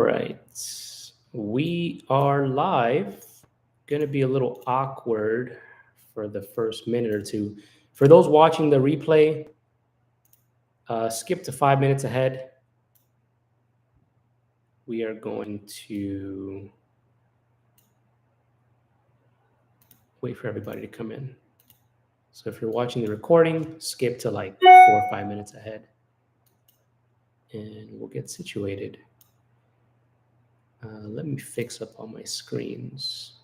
Right. We are live. Going to be a little awkward for the first minute or two. For those watching the replay, skip to 5 minutes ahead. We are going to wait for everybody to come in. So if you're watching the recording, skip to like 4 or 5 minutes ahead. And we'll get situated. Let me fix up all my screens.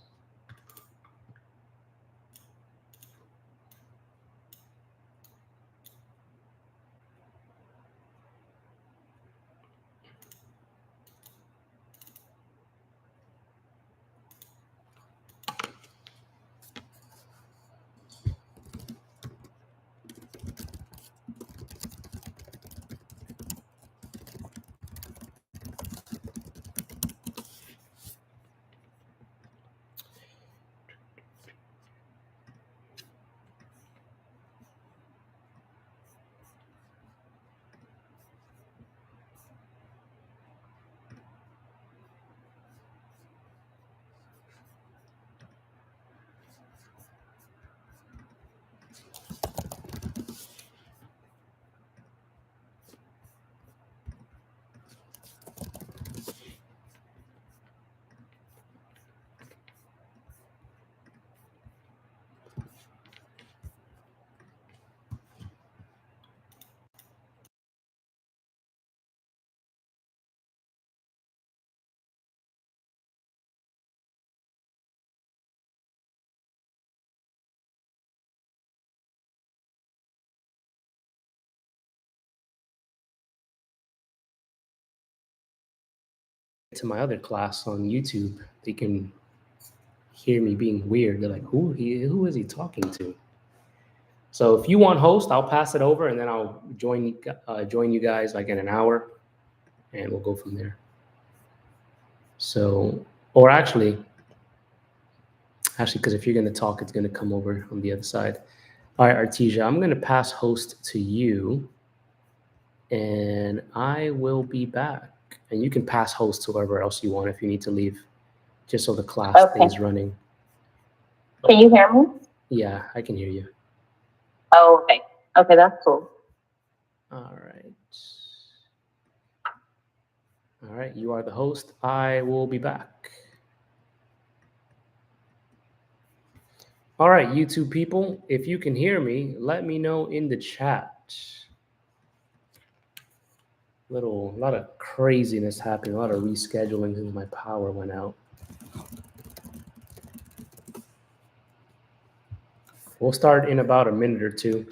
To my other class on YouTube, they can hear me being weird. They're like, who is he talking to? So if you want host, I'll pass it over and then I'll join you guys like in an hour and we'll go from there. So, or actually, because if you're going to talk, it's going to come over on the other side. All right, Artesia, I'm going to pass host to you and I will be back. And you can pass host to whoever else you want if you need to leave, just so the class stays running. Can you hear me? Yeah, I can hear you. Oh, okay. Okay, that's cool. All right. All right, you are the host. I will be back. All right, YouTube people, if you can hear me, let me know in the chat. A lot of craziness happening, a lot of rescheduling since my power went out. We'll start in about a minute or two.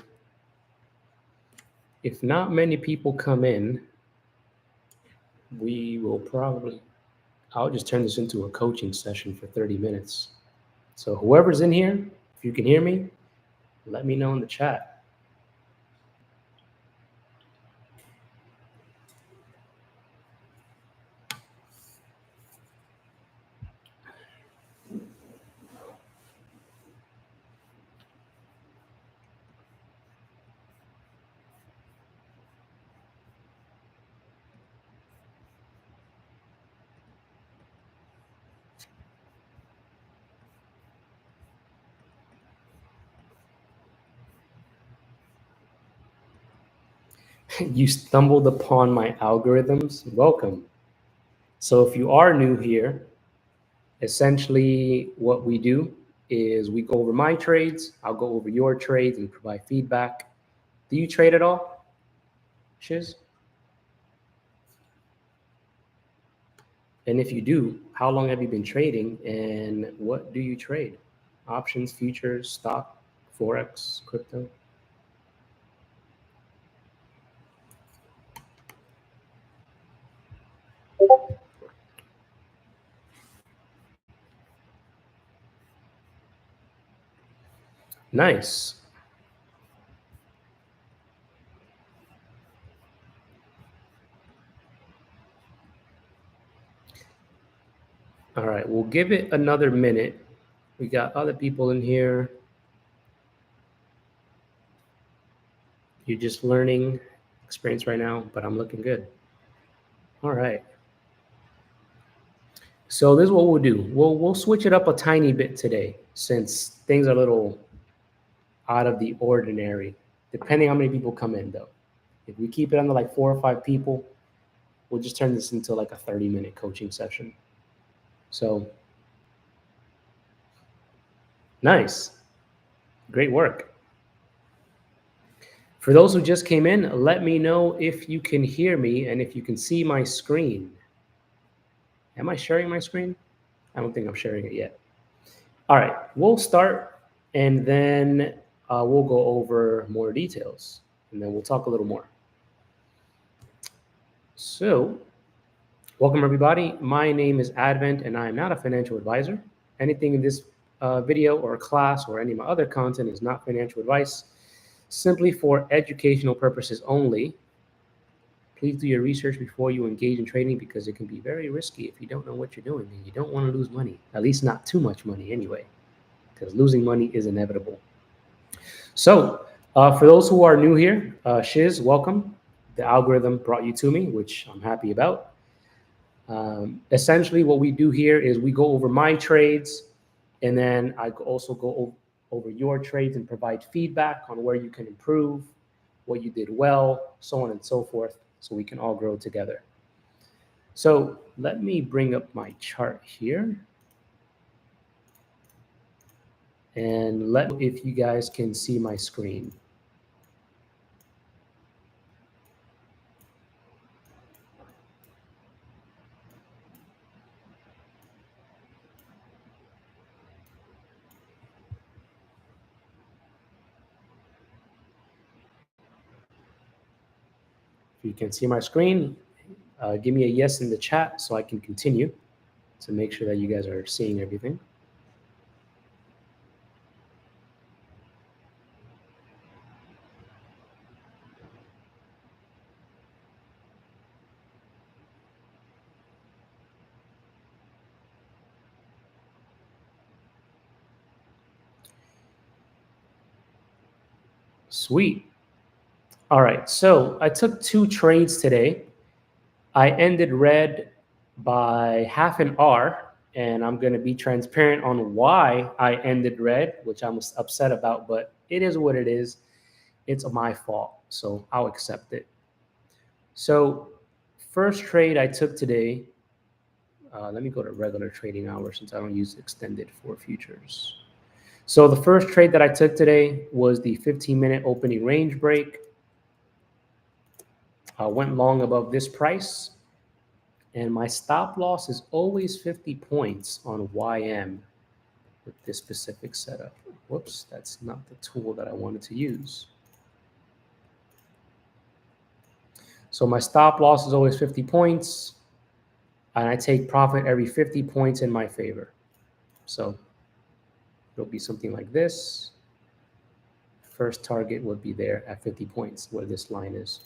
If not many people come in, we will probably, I'll just turn this into a coaching session for 30 minutes. So whoever's in here, if you can hear me, let me know in the chat. You stumbled upon my algorithms. Welcome. So if you are new here, essentially what we do is we go over my trades, I'll go over your trades and provide feedback. Do you trade at all, Shiz? And if you do, how long have you been trading and what do you trade? Options, futures, stock, Forex, crypto? Nice. All right, we'll give it another minute. We got other people in here. You're just learning experience right now, but I'm looking good. All right. So this is what we'll do. We'll switch it up a tiny bit today since things are a little out of the ordinary, depending how many people come in though. If we keep it under like 4 or 5 people, we'll just turn this into like a 30-minute coaching session. So nice. Great work. For those who just came in, let me know if you can hear me and if you can see my screen. Am I sharing my screen? I don't think I'm sharing it yet. All right, we'll start and then we'll go over more details and then we'll talk a little more. So, welcome everybody. My name is Advent and I am not a financial advisor. Anything in this video or class or any of my other content is not financial advice, simply for educational purposes only. Please do your research before you engage in trading because it can be very risky if you don't know what you're doing and you don't want to lose money, at least not too much money anyway, because losing money is inevitable. So for those who are new here, Shiz, welcome. The algorithm brought you to me, which I'm happy about. Essentially what we do here is we go over my trades and then I also go over your trades and provide feedback on where you can improve, what you did well, so on and so forth, so we can all grow together. So let me bring up my chart here. And let me know if you guys can see my screen. If you can see my screen, give me a yes in the chat so I can continue to make sure that you guys are seeing everything. Sweet. All right, so I took 2 trades today. I ended red by half an R, and I'm going to be transparent on why I ended red, which I'm upset about, but it is what it is. It's my fault, so I'll accept it. So first trade I took today, let me go to regular trading hours since I don't use extended for futures. So the first trade that I took today was the 15-minute opening range break. I went long above this price. And my stop loss is always 50 points on YM with this specific setup. Whoops, that's not the tool that I wanted to use. So my stop loss is always 50 points. And I take profit every 50 points in my favor. So it'll be something like this. First target would be there at 50 points where this line is.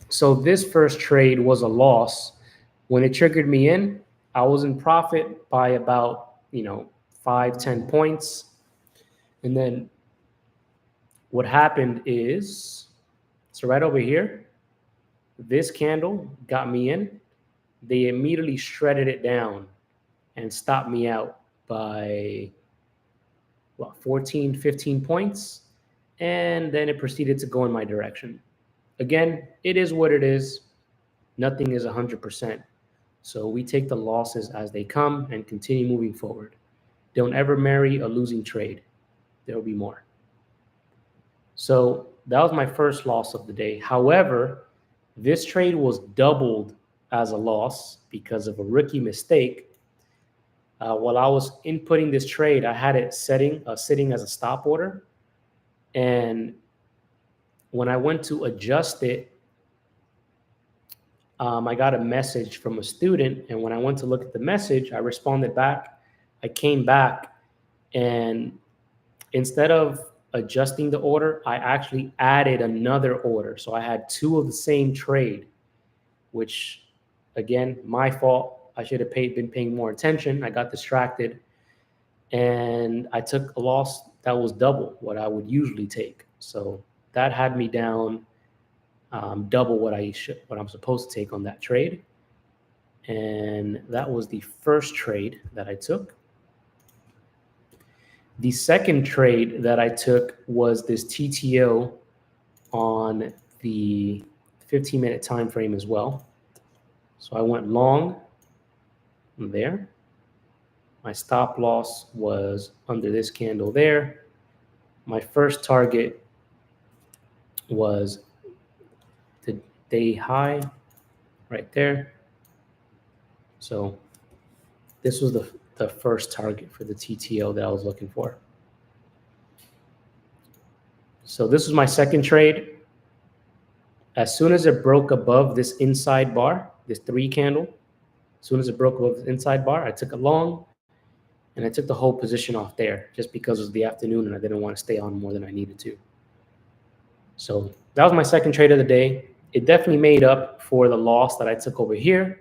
So this first trade was a loss. When it triggered me in, I was in profit by about, 5-10 points. And then what happened is, so right over here, this candle got me in. They immediately shredded it down and stopped me out by 14, 15 points. And then it proceeded to go in my direction. Again, it is what it is. Nothing is 100%. So we take the losses as they come and continue moving forward. Don't ever marry a losing trade. There will be more. So that was my first loss of the day. However, this trade was doubled as a loss because of a rookie mistake. While I was inputting this trade, I had it sitting as a stop order. And when I went to adjust it, I got a message from a student. And when I went to look at the message, I responded back. I came back, and instead of adjusting the order, I actually added another order. So I had 2 of the same trade, which, again, my fault. I should have been paying more attention. I got distracted, and I took a loss that was double what I would usually take. So that had me down double what I'm supposed to take on that trade. And that was the first trade that I took. The second trade that I took was this TTO on the 15-minute time frame as well. So I went long there. My stop loss was under this candle there. My first target was the day high right there. So this was the first target for the TTO that I was looking for. So this was my second trade. As soon as it broke above this inside bar, this 3 candle, as soon as it broke above the inside bar, I took it long, and I took the whole position off there just because it was the afternoon and I didn't want to stay on more than I needed to. So that was my second trade of the day. It definitely made up for the loss that I took over here.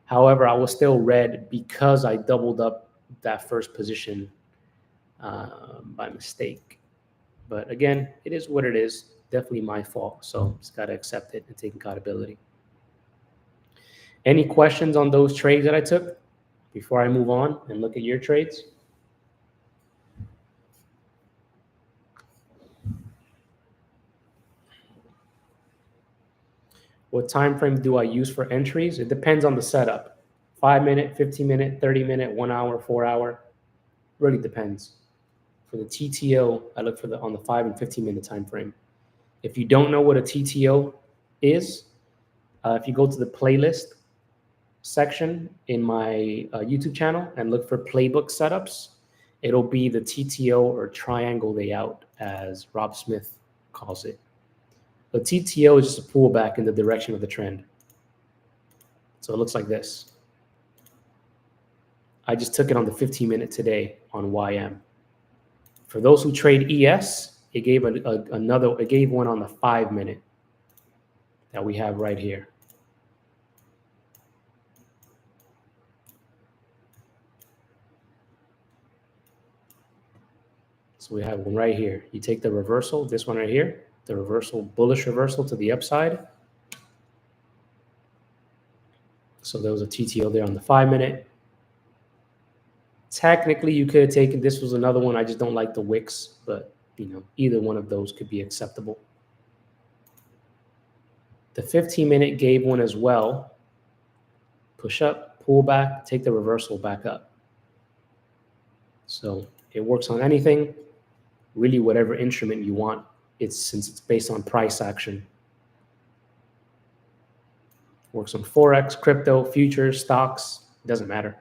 However, I was still red because I doubled up that first position by mistake. But again, it is what it is. Definitely my fault. So just got to accept it and take accountability. Any questions on those trades that I took before I move on and look at your trades? What time frame do I use for entries? It depends on the setup. 5-minute, 15-minute, 30-minute, 1 hour, 4 hour. Really depends. For the TTO, I look for on the 5 and 15-minute time frame. If you don't know what a TTO is, if you go to the playlist section in my YouTube channel and look for playbook setups, it'll be the TTO or triangle layout, as Rob Smith calls it. The TTO is just a pullback in the direction of the trend. So it looks like this. I just took it on the 15-minute today on YM. For those who trade ES, it gave it gave one on the 5-minute that we have right here. So we have one right here. You take the reversal, this one right here, the reversal, bullish reversal to the upside. So there was a TTO there on the 5-minute. Technically, you could have taken, this was another one. I just don't like the wicks, but either one of those could be acceptable. The 15-minute gave one as well. Push up, pull back, take the reversal back up. So it works on anything, really whatever instrument you want. Since it's based on price action. Works on Forex, crypto, futures, stocks, doesn't matter.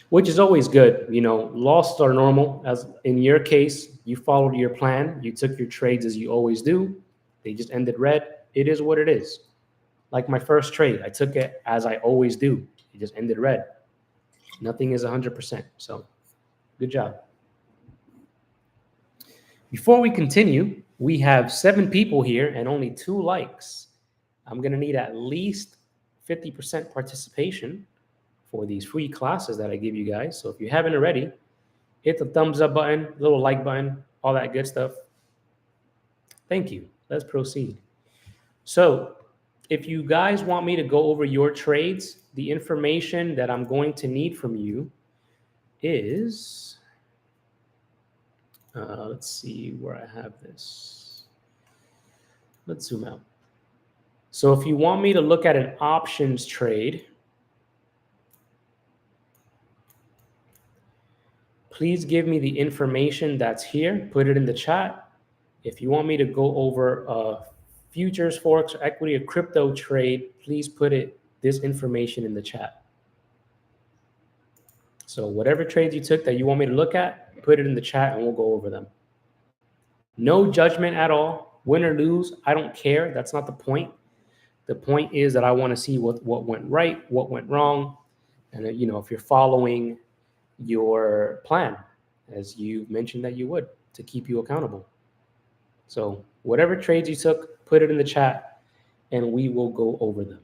Which is always good. Losses are normal. As in your case, you followed your plan. You took your trades as you always do. They just ended red. It is what it is. Like my first trade, I took it as I always do. It just ended red. Nothing is 100%. So good job. Before we continue, we have 7 people here and only 2 likes. I'm going to need at least 50% participation for these free classes that I give you guys. So if you haven't already, hit the thumbs up button, little like button, all that good stuff. Thank you. Let's proceed. So if you guys want me to go over your trades, the information that I'm going to need from you is, let's see where I have this. Let's zoom out. So if you want me to look at an options trade, please give me the information that's here. Put it in the chat. If you want me to go over futures, forex, or equity, or crypto trade, please put this information in the chat. So whatever trades you took that you want me to look at, put it in the chat and we'll go over them. No judgment at all. Win or lose, I don't care. That's not the point. The point is that I want to see what went right, what went wrong, and if you're following your plan, as you mentioned that you would, to keep you accountable. So whatever trades you took, put it in the chat and we will go over them.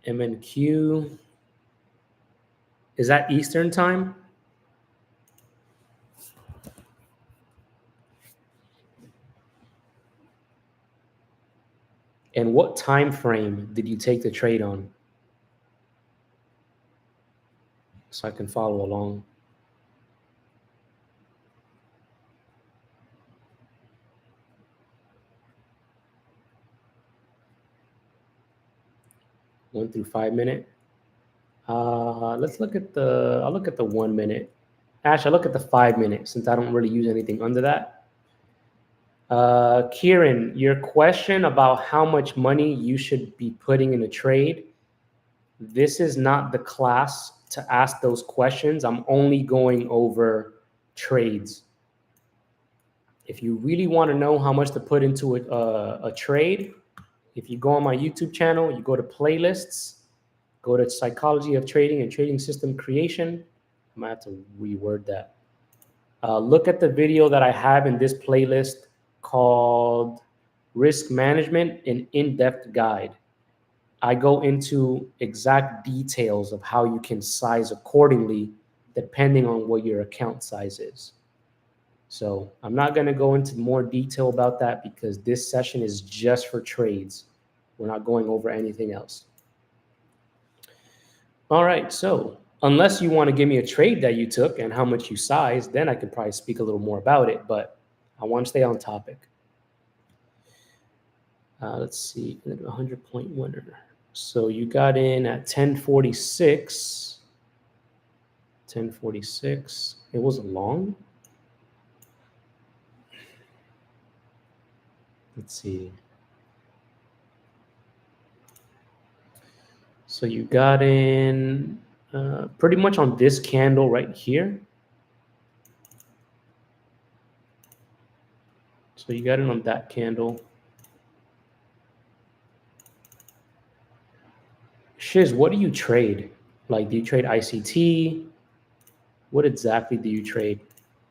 MNQ. Is that Eastern time? And what time frame did you take the trade on? So I can follow along. One through 5 minute. Let's look at I'll look at the 1 minute. Actually, I'll look at the 5 minute since I don't really use anything under that. Kieran, your question about how much money you should be putting in a trade, this is not the class to ask those questions. I'm only going over trades. If you really want to know how much to put into a trade, if you go on my YouTube channel, you go to playlists, go to Psychology of Trading and Trading System Creation. I might have to reword that. Look at the video that I have in this playlist called Risk Management, an in-depth guide. I go into exact details of how you can size accordingly depending on what your account size is. So I'm not going to go into more detail about that because this session is just for trades. We're not going over anything else. All right, so unless you want to give me a trade that you took and how much you sized, then I could probably speak a little more about it, but I want to stay on topic. Let's see, 100-point winner. So you got in at 1046. 1046. It was long. Let's see. So you got in pretty much on this candle right here. So you got in on that candle. Shiz, what do you trade? Like, do you trade ICT? What exactly do you trade?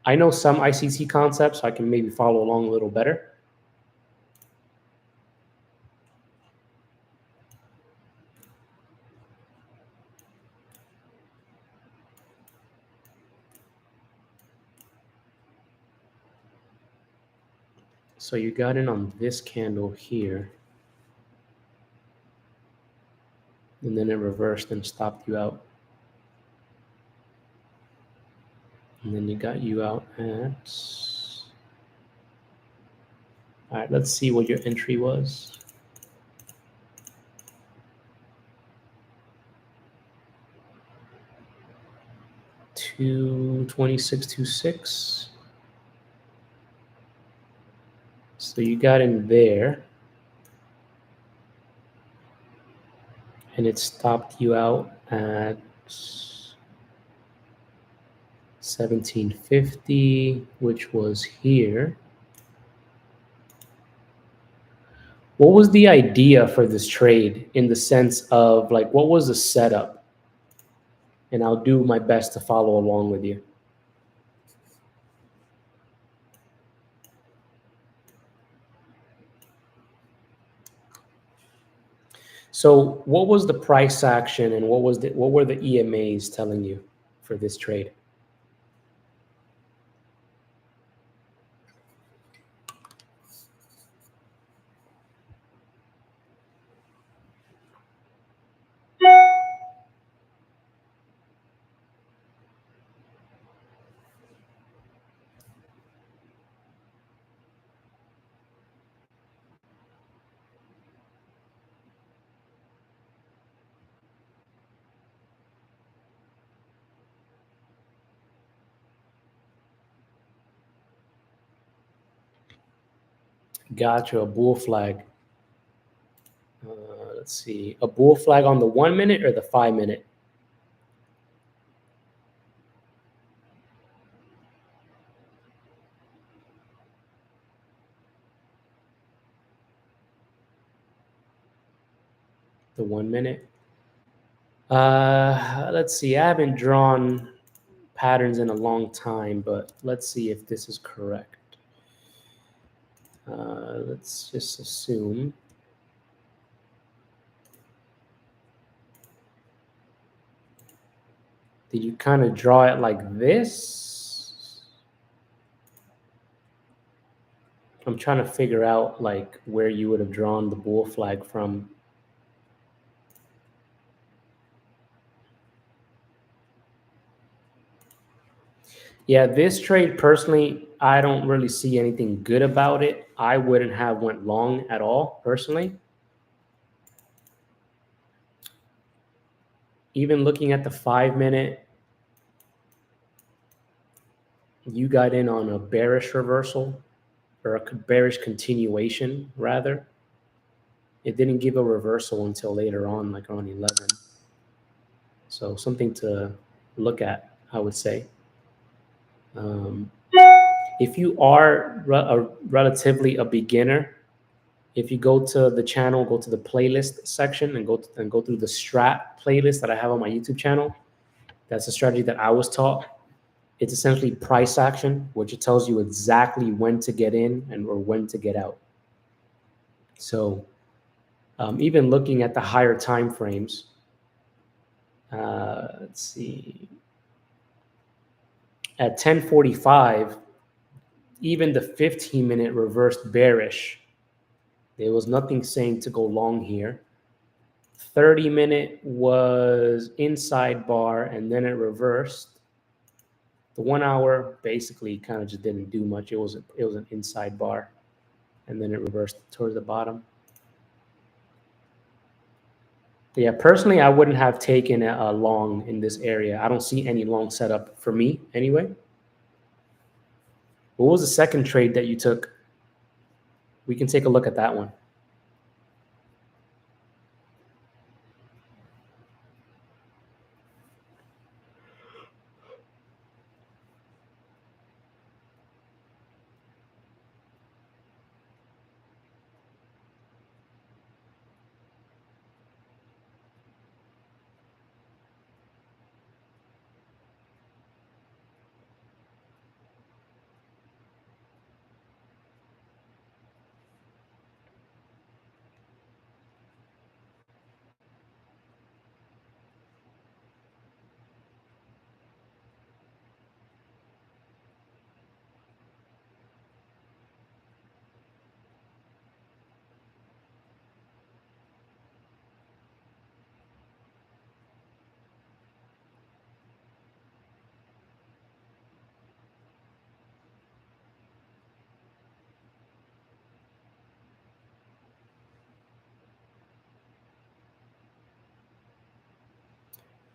I know some ICT concepts, so I can maybe follow along a little better. So you got in on this candle here. And then it reversed and stopped you out. And then you got you out at... All right, let's see what your entry was. $226.26. So you got in there. And it stopped you out at 1750, which was here. What was the idea for this trade in the sense of, like, what was the setup? And I'll do my best to follow along with you. So what was the price action and what were the EMAs telling you for this trade? Gotcha, a bull flag. Let's see, a bull flag on the 1 minute or the 5 minute? The 1 minute. Let's see, I haven't drawn patterns in a long time, but let's see if this is correct. Let's just assume. did you kind of draw it like this? I'm trying to figure out like where you would have drawn the bull flag from. Yeah, this trade personally, I don't really see anything good about it. I wouldn't have went long at all personally. Even looking at the 5-minute, you got in on a bearish reversal, or a bearish continuation rather. It didn't give a reversal until later on, like on 11. So something to look at, I would say. If you are relatively a beginner, if you go to the channel, go to the playlist section and go through the strat playlist that I have on my YouTube channel, that's a strategy that I was taught. It's essentially price action, which it tells you exactly when to get in and or when to get out. So even looking at the higher time frames, let's see, at 10:45, even the 15-minute reversed bearish. There was nothing saying to go long here. 30-minute was inside bar and then it reversed. The 1 hour basically kind of just didn't do much. It was an inside bar and then it reversed towards the bottom. Yeah, personally, I wouldn't have taken a long in this area. I don't see any long setup for me anyway. What was the second trade that you took? We can take a look at that one.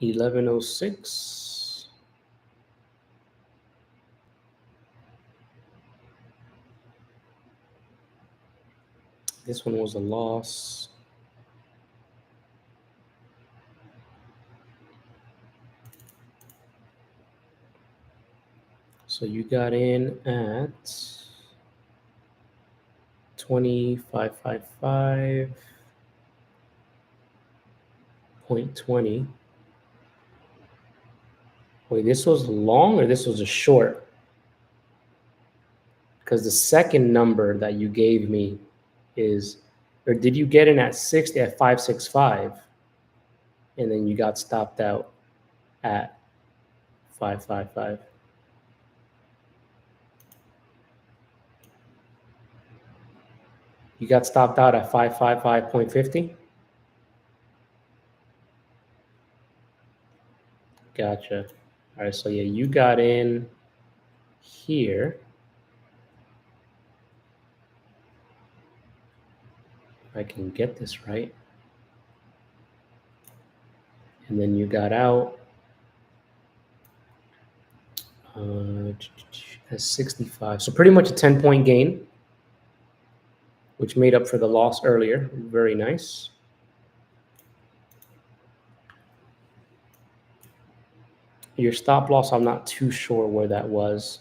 $11.06. This one was a loss. So you got in at 2555.20. Wait, this was long or this was a short? Because the second number that you gave me is, or did you get in at 60 at 565 and then you got stopped out at 555? You got stopped out at 555.50? Gotcha. All right, so yeah, you got in here. If I can get this right. And then you got out at 65. So pretty much a 10-point gain, which made up for the loss earlier. Very nice. Your stop loss, I'm not too sure where that was.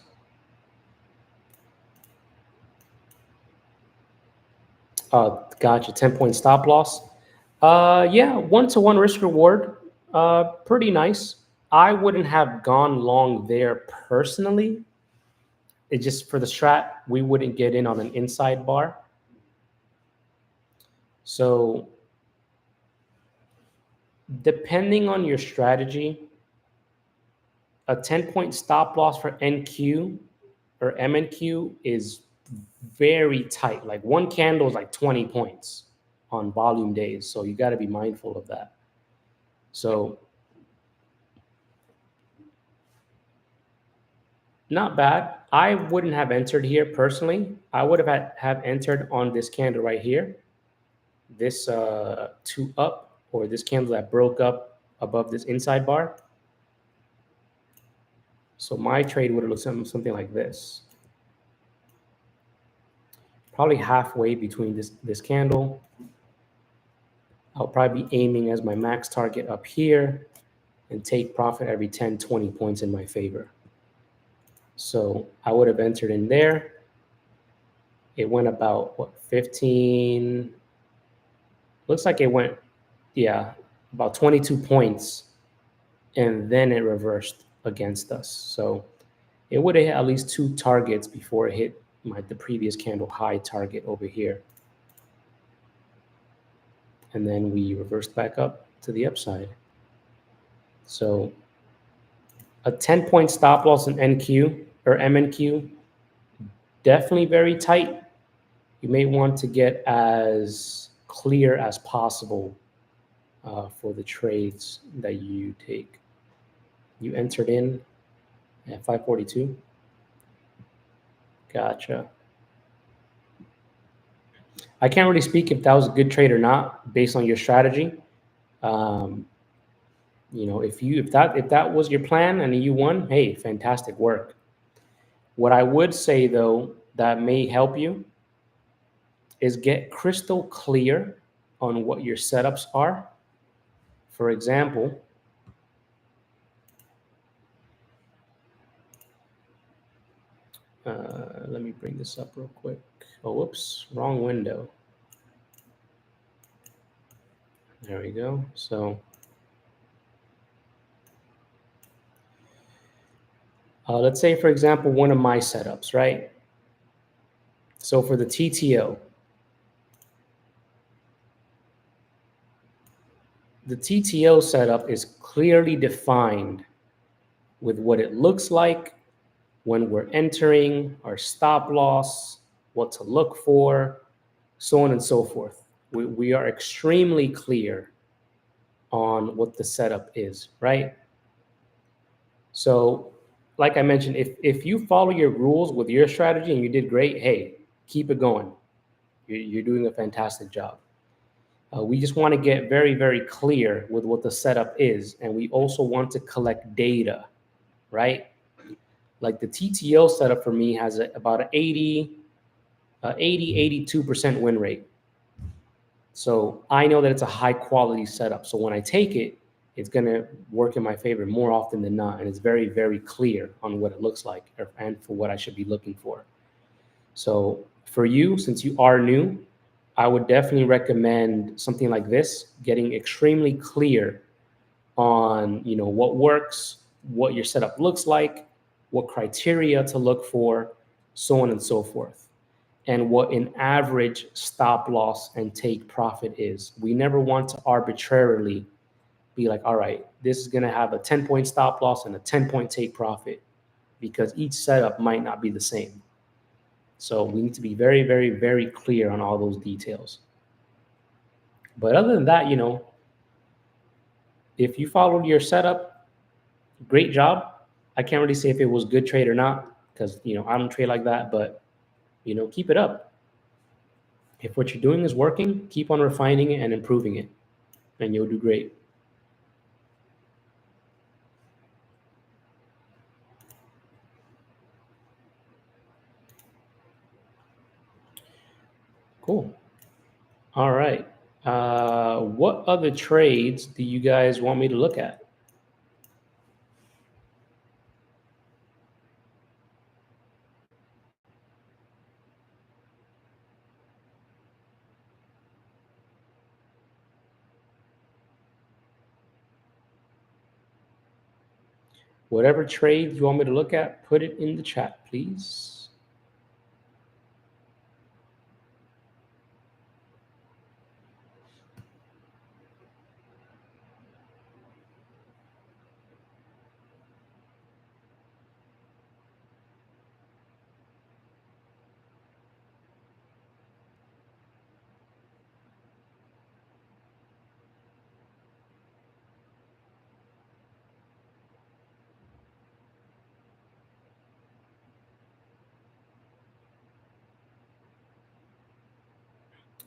Gotcha, 10-point stop loss. Yeah, 1-to-1 risk reward, pretty nice. I wouldn't have gone long there personally. It's just for the strat, we wouldn't get in on an inside bar. So depending on your strategy, a 10-point stop loss for NQ or MNQ is very tight. Like one candle is like 20 points on volume days. So you got to be mindful of that. So not bad. I wouldn't have entered here personally. I would have entered on this candle right here. This two up, or this candle that broke up above this inside bar. So my trade would have looked something like this. Probably halfway between this candle. I'll probably be aiming as my max target up here and take profit every 10, 20 points in my favor. So I would have entered in there. It went about, what, 15? Looks like it went, yeah, about 22 points. And then it reversed against us. So it would have hit at least two targets before it hit the previous candle high target over here. And then we reversed back up to the upside. So a 10-point stop loss in NQ or MNQ, definitely very tight. You may want to get as clear as possible for the trades that you take. You entered in at 542. Gotcha. I can't really speak if that was a good trade or not based on your strategy. You know, if that was your plan and you won, hey, fantastic work. What I would say though that may help you is get crystal clear on what your setups are. For example, let me bring this up real quick. Oh, whoops, wrong window. There we go. So let's say, for example, one of my setups, right? So for the TTO, the TTO setup is clearly defined with what it looks like when we're entering, our stop loss, what to look for, so on and so forth. We are extremely clear on what the setup is, right? So like I mentioned, if you follow your rules with your strategy and you did great, hey, keep it going. You're doing a fantastic job. We just want to get very, very clear with what the setup is. And we also want to collect data, right? Like the TTO setup for me has about an 82% win rate. So I know that it's a high quality setup. So when I take it, it's going to work in my favor more often than not. And it's very, very clear on what it looks like and for what I should be looking for. So for you, since you are new, I would definitely recommend something like this, getting extremely clear on, you know, what works, what your setup looks like, what criteria to look for, so on and so forth, and what an average stop loss and take profit is. We never want to arbitrarily be like, all right, this is going to have a 10-point stop loss and a 10-point take profit, because each setup might not be the same. So we need to be very, very, very clear on all those details. But other than that, you know, if you followed your setup, great job. I can't really say if it was good trade or not, because, you know, I don't trade like that, but, you know, keep it up. If what you're doing is working, keep on refining it and improving it, and you'll do great. Cool. All right. What other trades do you guys want me to look at? Whatever trades you want me to look at, put it in the chat, please.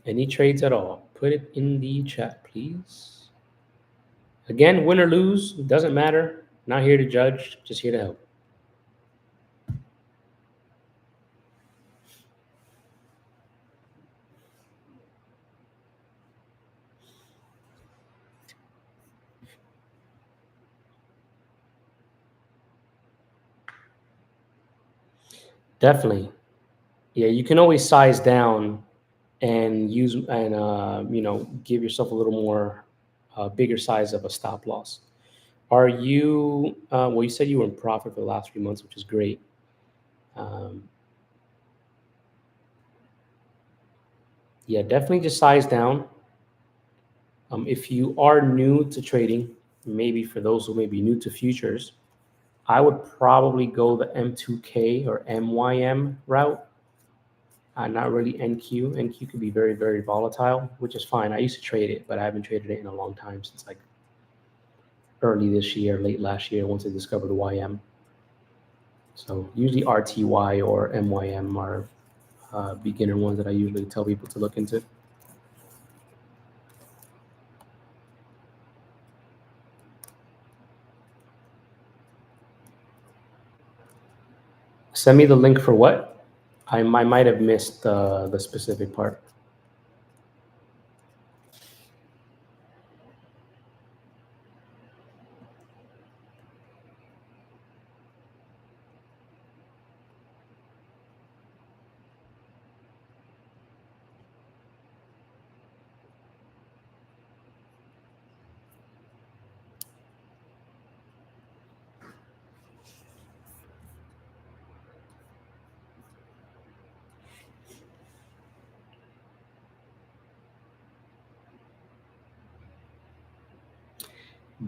Any trades at all? Put it in the chat, please. Again, win or lose, doesn't matter. Not here to judge, just here to help. Definitely. Yeah, you can always size down and use and give yourself a little more bigger size of a stop loss. Are you? Well, you said you were in profit for the last few months, which is great. Yeah, definitely just size down. If you are new to trading, maybe for those who may be new to futures, I would probably go the M2K or MYM route. Not really NQ. NQ could be very, very volatile, which is fine. I used to trade it, but I haven't traded it in a long time, since like early this year, late last year, once I discovered YM. So usually RTY or MYM are beginner ones that I usually tell people to look into. Send me the link for what? I might have missed the specific part.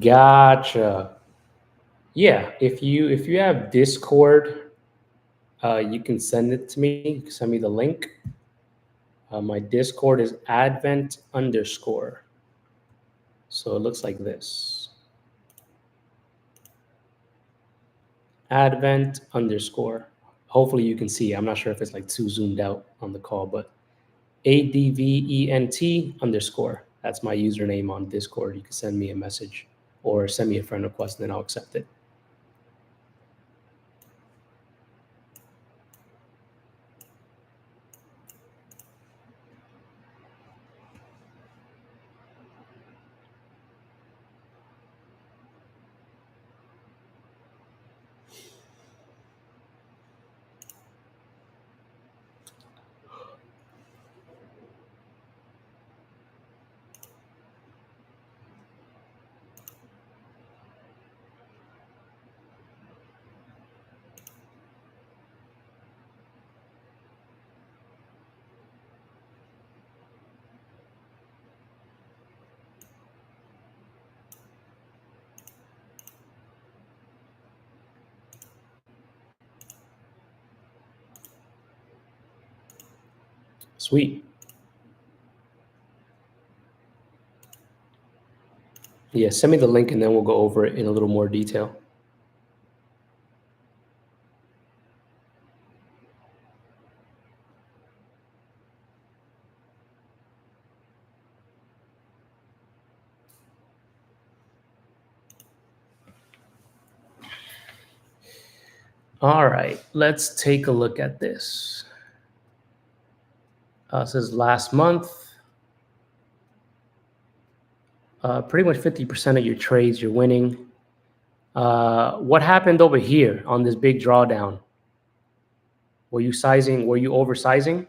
Gotcha. Yeah, if you have Discord, you can send it to me. You can send me the link. My Discord is Advent _. So it looks like this. Advent _. Hopefully you can see. I'm not sure if it's like too zoomed out on the call, but ADVENT _. That's my username on Discord. You can send me a message or send me a friend request, and then I'll accept it. Sweet. Yeah, send me the link and then we'll go over it in a little more detail. All right, let's take a look at this. It says last month, pretty much 50% of your trades you're winning. What happened over here on this big drawdown? Were you sizing? Were you oversizing?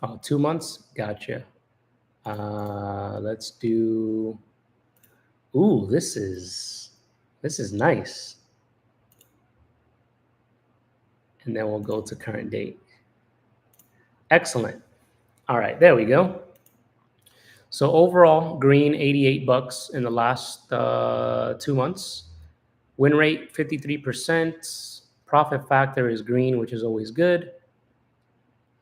Oh, 2 months? Gotcha. Let's do. Ooh, this is nice. And then we'll go to current date. Excellent. All right, there we go. So overall, green, 88 bucks in the last 2 months. Win rate 53%. Profit factor is green, which is always good.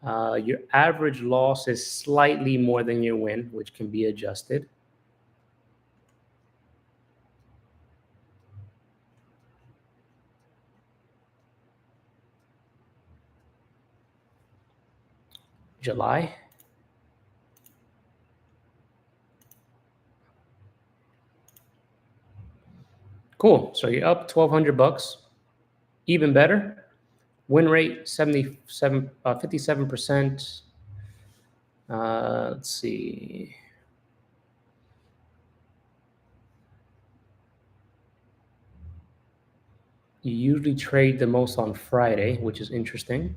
Your average loss is slightly more than your win, which can be adjusted. July. Cool. So you're up $1,200. Even better. Win rate 57%. Let's see. You usually trade the most on Friday, which is interesting.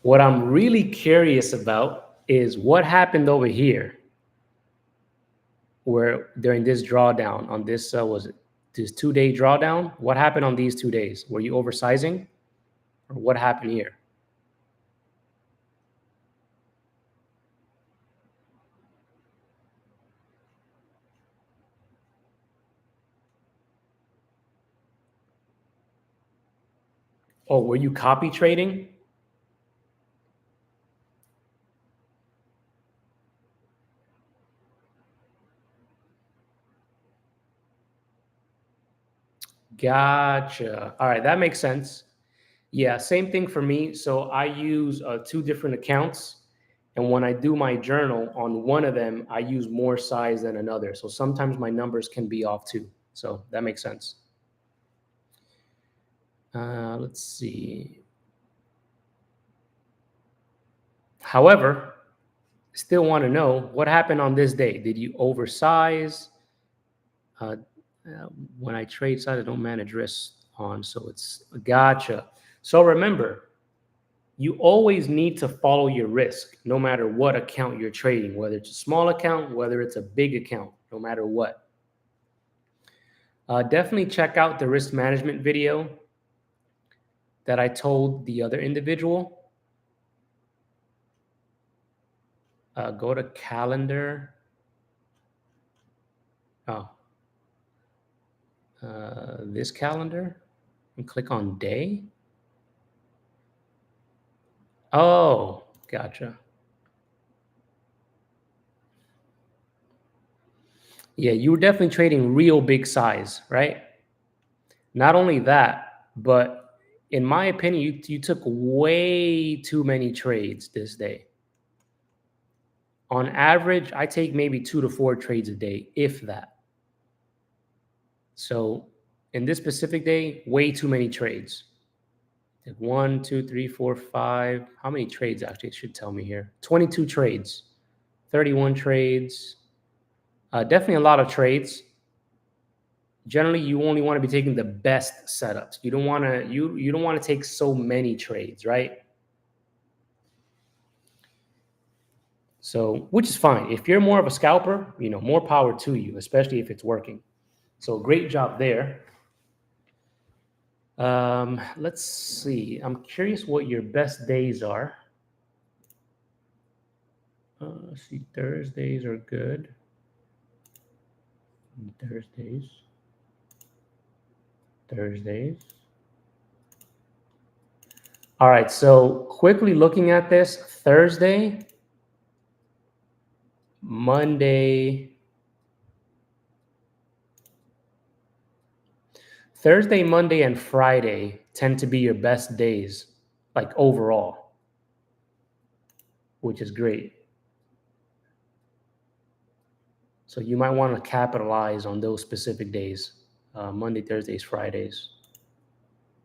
What I'm really curious about is what happened over here, where during this drawdown on this was it this 2-day drawdown? What happened on these 2 days? Were you oversizing, or what happened here? Oh, were you copy trading? Gotcha. All right, that makes sense. Yeah, same thing for me. So I use 2 different accounts. And when I do my journal on one of them, I use more size than another. So sometimes my numbers can be off too. So that makes sense. Let's see. However, still want to know what happened on this day. Did you oversize? When I trade side, I don't manage risk on. So it's gotcha. So remember, you always need to follow your risk, no matter what account you're trading, whether it's a small account, whether it's a big account, no matter what. Definitely check out the risk management video that I told the other individual. Go to calendar. Oh, this calendar and click on day. Oh, gotcha. Yeah, you were definitely trading real big size, right? Not only that, but in my opinion, you took way too many trades this day. On average, I take maybe 2 to 4 trades a day, if that. So in this specific day, way too many trades. Like 1, 2, 3, 4, 5. How many trades actually? It should tell me here. 22 trades, 31 trades. Definitely a lot of trades. Generally, you only want to be taking the best setups. You don't want to you don't want to take so many trades, right? So, which is fine. If you're more of a scalper, more power to you, especially if it's working. So, great job there. Let's see. I'm curious what your best days are. Let's see. Thursdays are good. Thursdays. All right. So, quickly looking at this, Thursday, Monday, and Friday tend to be your best days, like overall, which is great. So you might want to capitalize on those specific days, Monday, Thursdays, Fridays.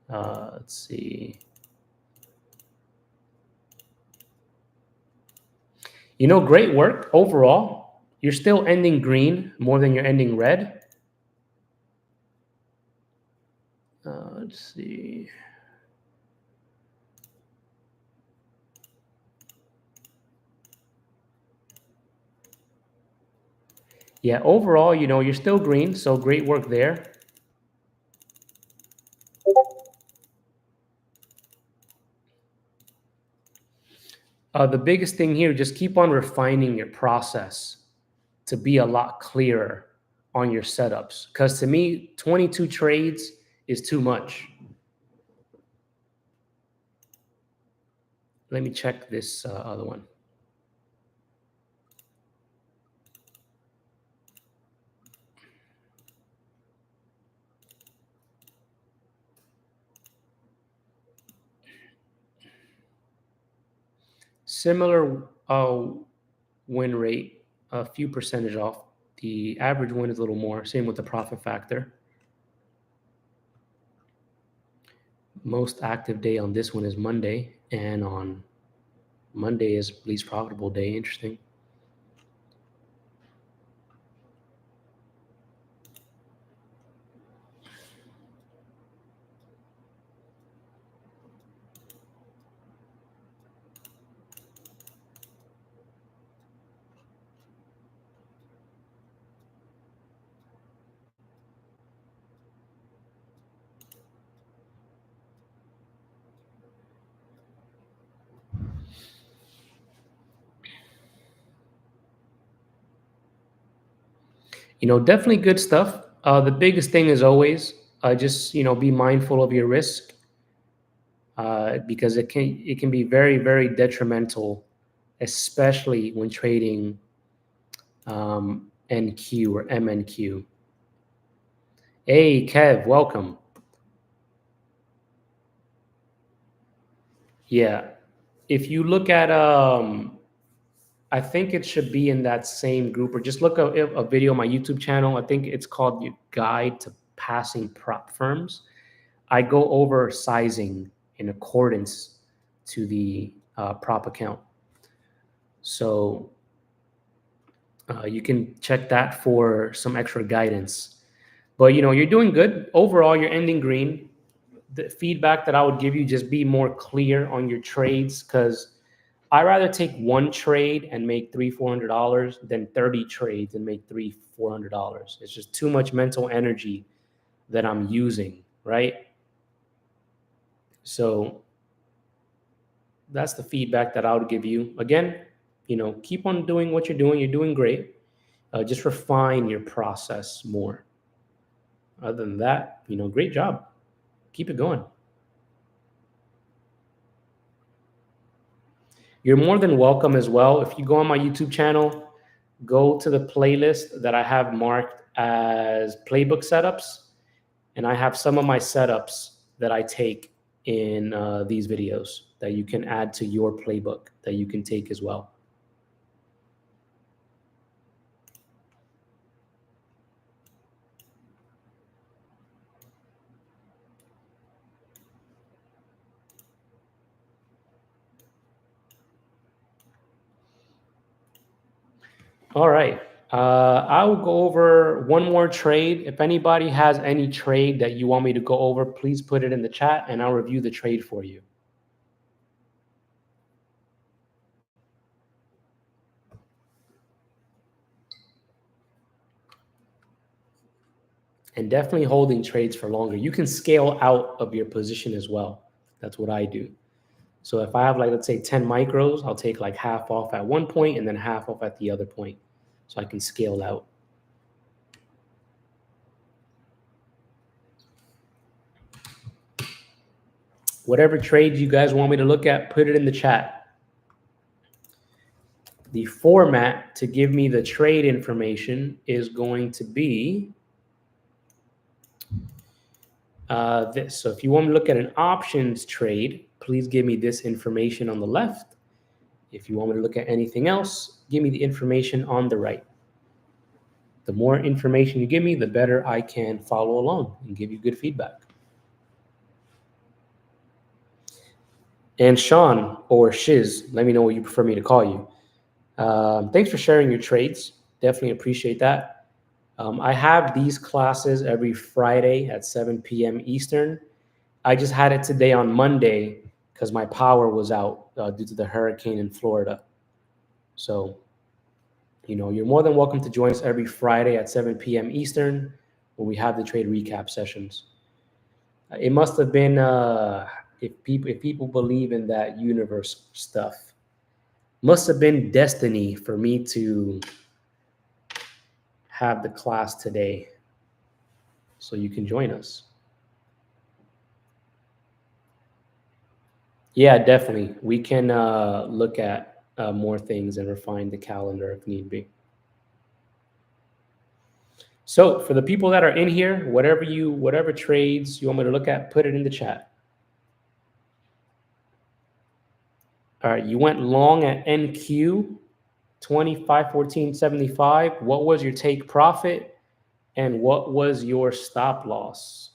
Let's see. Great work overall. You're still ending green more than you're ending red. Let's see. Yeah, overall, you're still green, so great work there. The biggest thing here, just keep on refining your process to be a lot clearer on your setups. Because to me, 22 trades is too much. let me check this other one. Similar win rate, a few percentage off. The average win is a little more. Same with the profit factor. Most active day on this one is Monday, and on Monday is least profitable day. Interesting. Definitely good stuff. The biggest thing is always just be mindful of your risk, because it can be very, very detrimental, especially when trading NQ or MNQ. Hey, Kev, welcome. Yeah, if you look at I think it should be in that same group, or just look at a video on my YouTube channel. I think it's called "Your Guide to Passing Prop Firms." I go over sizing in accordance to the prop account. So you can check that for some extra guidance. But you're doing good. Overall, you're ending green. The feedback that I would give you, just be more clear on your trades, because I rather take one trade and make $300-400 than 30 trades and make $300-400. It's just too much mental energy that I'm using, right? So that's the feedback that I would give you. Again, keep on doing what you're doing. You're doing great. Just refine your process more. Other than that, great job. Keep it going. You're more than welcome as well. If you go on my YouTube channel, go to the playlist that I have marked as playbook setups, and I have some of my setups that I take in these videos that you can add to your playbook that you can take as well. All right. I will go over one more trade. If anybody has any trade that you want me to go over, please put it in the chat and I'll review the trade for you. And definitely holding trades for longer. You can scale out of your position as well. That's what I do. So if I have, like, let's say 10 micros, I'll take like half off at one point and then half off at the other point. So I can scale out. Whatever trades you guys want me to look at, put it in the chat. The format to give me the trade information is going to be this. So if you want me to look at an options trade, please give me this information on the left. If you want me to look at anything else, give me the information on the right. The more information you give me, the better I can follow along and give you good feedback. And Sean, or Shiz, let me know what you prefer me to call you. Thanks for sharing your trades. Definitely appreciate that. I have these classes every Friday at 7 p.m. Eastern. I just had it today on Monday because my power was out due to the hurricane in Florida. So, you're more than welcome to join us every Friday at 7 p.m. Eastern when we have the trade recap sessions. It must have been, if people believe in that universe stuff, must have been destiny for me to have the class today. So you can join us. Yeah, definitely. We can look at more things and refine the calendar if need be. So for the people that are in here, whatever trades you want me to look at, put it in the chat. All right, you went long at NQ 2514.75. What was your take profit and what was your stop loss?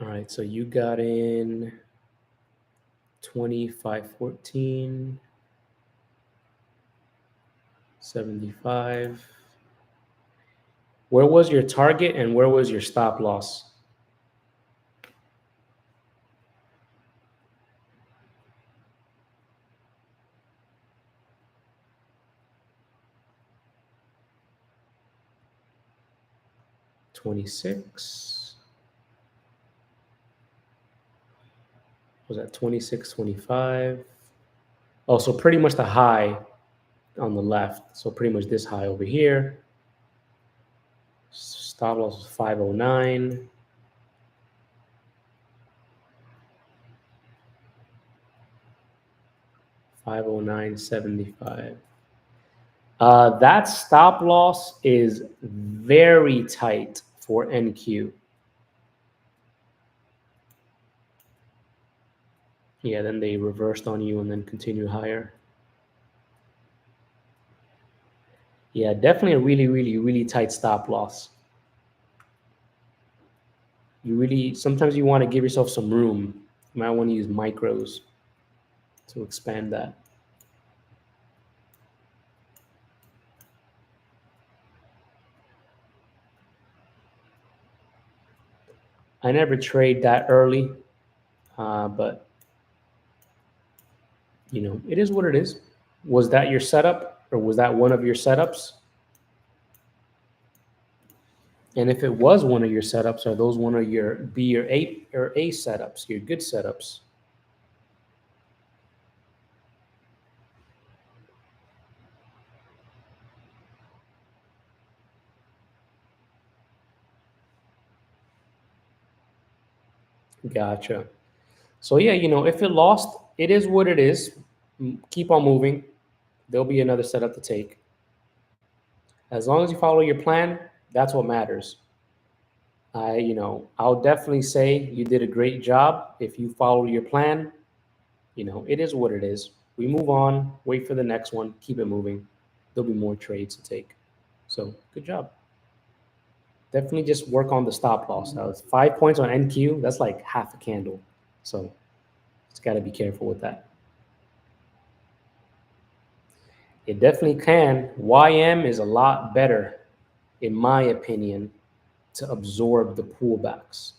All right, so you got in 2514.75. Where was your target and where was your stop loss? $26. Was that 26.25? Oh, so pretty much the high on the left. So pretty much this high over here. Stop loss was 509. $509.75. That stop loss is very tight for NQ. Yeah, then they reversed on you and then continue higher. Yeah, definitely a really, really, really tight stop loss. Sometimes you want to give yourself some room. You might want to use micros to expand that. I never trade that early, but it is what it is. Was that your setup, or was that one of your setups? And if it was one of your setups, are those one of your B or A setups, your good setups? Gotcha. So yeah, if it lost, it is what it is. Keep on moving. There'll be another setup to take. As long as you follow your plan, that's what matters. I'll definitely say you did a great job. If you follow your plan, it is what it is. We move on, wait for the next one, keep it moving. There'll be more trades to take. So good job. Definitely just work on the stop loss. Now it's 5 points on NQ. That's like half a candle. So just got to be careful with that. It definitely can. YM is a lot better, in my opinion, to absorb the pullbacks.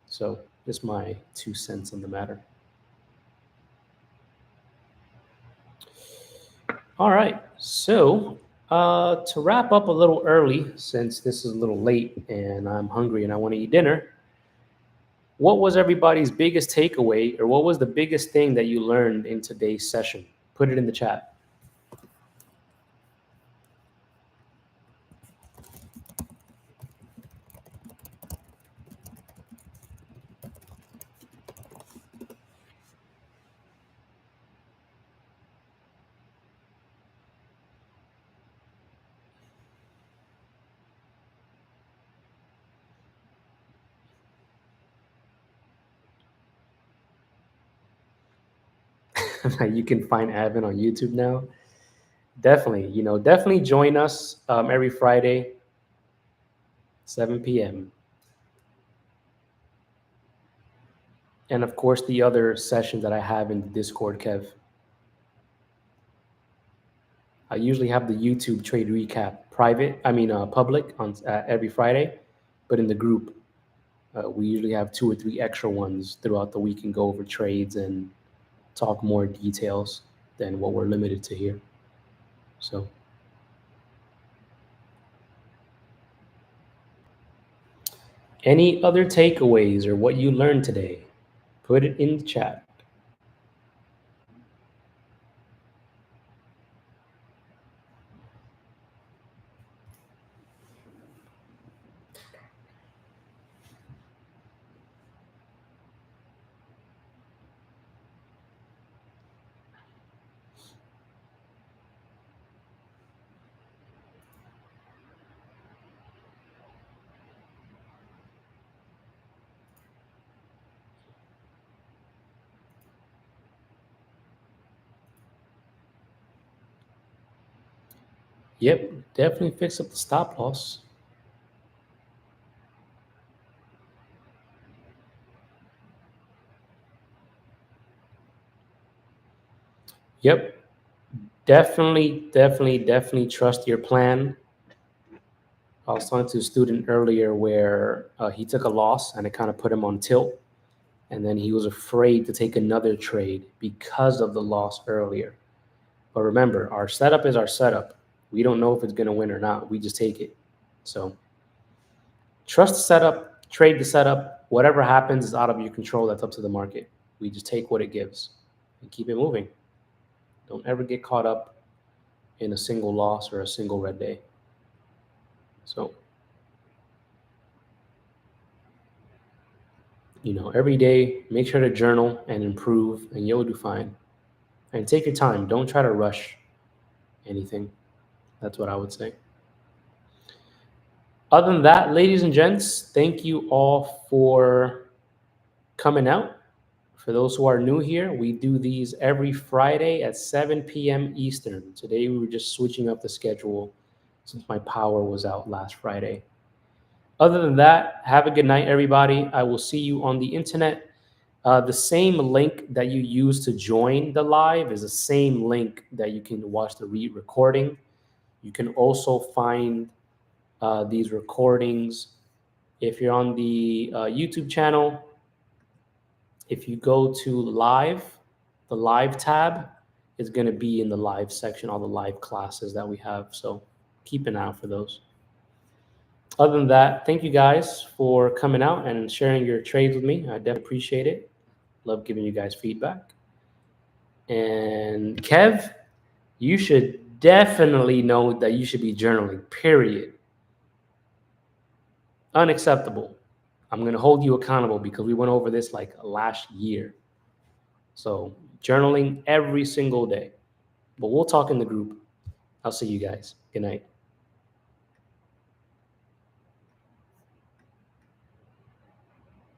So just my 2 cents on the matter. All right. So to wrap up a little early, since this is a little late and I'm hungry and I want to eat dinner, what was everybody's biggest takeaway, or what was the biggest thing that you learned in today's session? Put it in the chat. You can find Avin on YouTube now. Definitely, definitely join us every Friday, 7 p.m. And of course, the other sessions that I have in the Discord, Kev. I usually have the YouTube trade recap public on every Friday, but in the group, we usually have 2 or 3 extra ones throughout the week and go over trades and talk more details than what we're limited to here. So Any other takeaways or what you learned today? Put it in the chat. Yep, definitely fix up the stop loss. Yep, definitely trust your plan. I was talking to a student earlier where he took a loss and it kind of put him on tilt. And then he was afraid to take another trade because of the loss earlier. But remember, our setup is our setup. We don't know if it's going to win or not. We just take it. So trust the setup, trade the setup. Whatever happens is out of your control. That's up to the market. We just take what it gives and keep it moving. Don't ever get caught up in a single loss or a single red day. So, every day, make sure to journal and improve, and you'll do fine. And take your time. Don't try to rush anything. That's what I would say. Other than that, ladies and gents, thank you all for coming out. For those who are new here, we do these every Friday at 7 p.m. Eastern. Today, we were just switching up the schedule since my power was out last Friday. Other than that, have a good night, everybody. I will see you on the internet. The same link that you use to join the live is the same link that you can watch the recording. You can also find these recordings if you're on the YouTube channel. If you go to live, the live tab is going to be in the live section, all the live classes that we have. So keep an eye out for those. Other than that, thank you guys for coming out and sharing your trades with me. I definitely appreciate it. Love giving you guys feedback. And Kev, you should definitely know that you should be journaling, period. Unacceptable. I'm going to hold you accountable because we went over this like last year. So journaling every single day. But we'll talk in the group. I'll see you guys. Good night.